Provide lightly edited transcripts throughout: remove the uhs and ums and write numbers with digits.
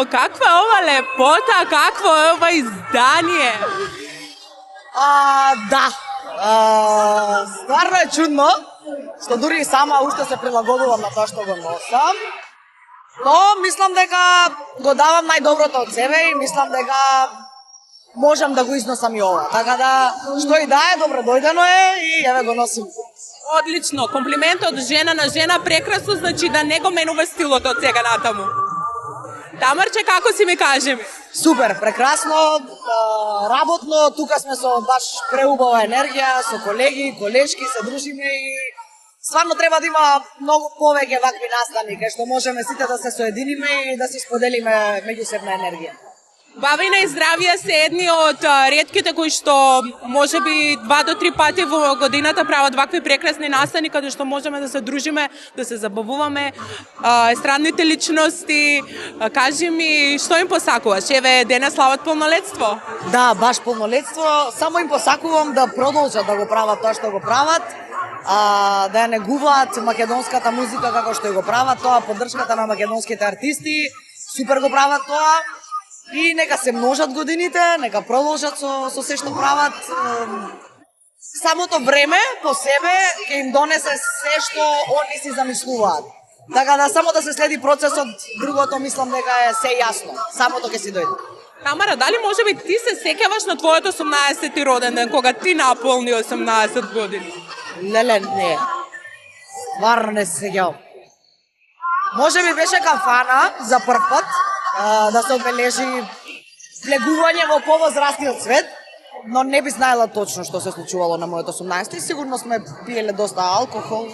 Вау, каква е ова лепота, какво е ова издание? Да. Стварно е чудно, што дури и сама уште се прилагодувам на тоа што го носам. Но мислам дека го давам најдоброто од себе и мислам дека можам да го износам и ова. Така да, што и да е, добро дојдено е и еве го носим. Одлично, комплимент од жена на жена, прекрасно, значи да не го менува стилот од сега натаму. Тамарче, како си ми кажи ми? Супер, прекрасно, работно, тука сме со баш преубава енергија, со колеги, колешки, се дружиме и стварно треба да има многу повеќе вакви настани, кај што можеме сите да се соединиме и да си споделиме меѓусебна енергија. Бавина и здравје се едни од ретките кои што можеби 2 до 3 пати во годината прават вакви прекрасни настани каде што можеме да се дружиме, да се забавуваме, естрадните личности. Кажи ми, што им посакуваш? Еве, денес слават полнолетство. Да, баш полнолетство, само им посакувам да продолжат да го прават тоа што го прават, да ја негуваат македонската музика како што го прават тоа, поддршката на македонските артисти, супер го прават тоа. И нека се множат годините, нека продолжат со се што прават. Самото време по себе ќе им донесе се што они си замислуваат. Така да само да се следи процесот, другото мислам дека е се јасно. Самото ќе си дојде. Тамара, дали можеби ти се сеќаваш на твојот 18-ти роден ден, кога ти наполни 18 години? Леле, не. Стварно не се сеќавам. Можеби беше кафана за прв пат, да се одбележи влегување во повозрастниот свет, но не би знаела точно што се случувало на мојот 18-ти. Сигурно сме пиеле доста алкохол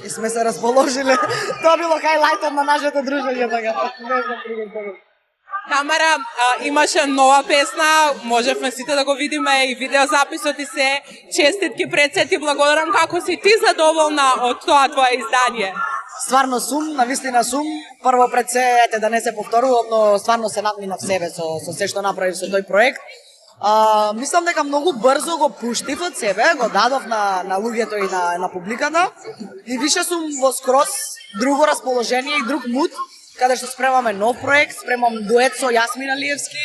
и сме се расположиле. Тоа било хайлайтот на нашето дружење, така. Не знам друго. Тамара, имаше нова песна, можевме сите да го видиме и видеозаписот и се. Честитки пред се, ти благодарам. Како си ти задоволна од тоа твое издание? Стварно сум, навистина сум. Прво пред се, да не се повторувам, но стварно се надминав себе со се што направив со тој проект. Мислам дека многу брзо го пуштив од себе, го дадов на луѓето и на публиката. И више сум во скроз друго расположение и друг муд, каде што спремаме нов проект, спремам дует со Јасмин Алиевски.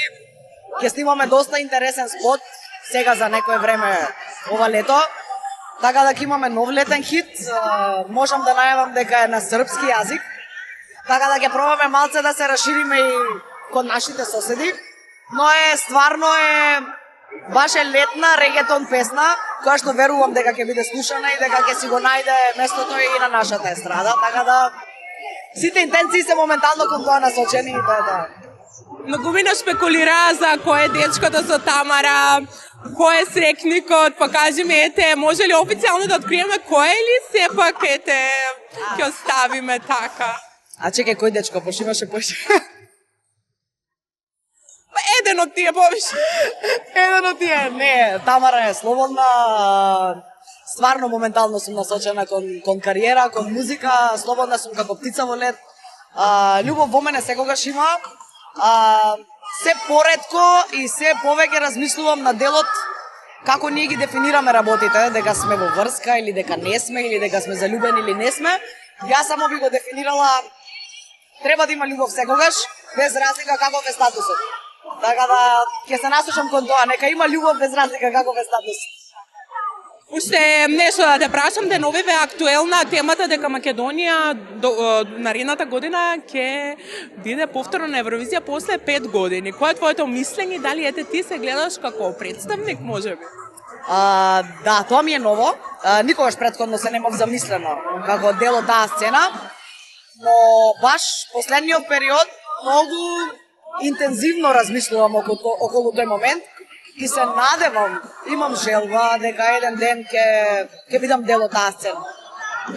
Ќе снимаме доста интересен спот сега за некое време ова лето. Така да ќе имаме нов летен хит, можам да најавам дека е на српски јазик. Така да ќе пробаме малце да се расшириме и кон нашите соседи. Но стварно баш е летна регетон песна, која што верувам дека ќе биде слушана и дека ќе си го најде местото и на нашата естрада. Така да сите интенции се моментално кон тоа насочени и да. Многумина спекулира за кој е дечкото со Тамара, кој е срекникот, па кажи ми, ете, може ли официјално да откриеме кој е или сепак, ете, ќе оставиме така? Чекај, кој дечко, пошто имаше поише? Па еден од тие повише. Еден од тие, не, Тамара е слободна, стварно моментално сум насочена кон кариера, кон музика, слободна сум како птица во лед. Љубов во мене секогаш има. Се поретко и се повеќе размислувам на делот како ние ги дефинираме работите, дека сме во врска или дека не сме, или дека сме заљубени или не сме. Јас само би го дефинирала, треба да има љубов секогаш, без разлика каков е статусот. Така да ќе се насочам кон тоа, нека има љубов без разлика каков е статусот. Уште нешто да те прашам, деновиве актуелна темата дека Македонија наредната година ќе биде повторно на Евровизија после 5 години. Кој е твоето мислење, дали ете ти се гледаш како представник, можеби? Да, тоа ми е ново. Никогаш претходно се немав замислено како дел од таа сцена, но баш последниот период многу интензивно размислувам околу тој момент. И се надевам, имам желба дека еден ден ќе бидам дел од таа сцена.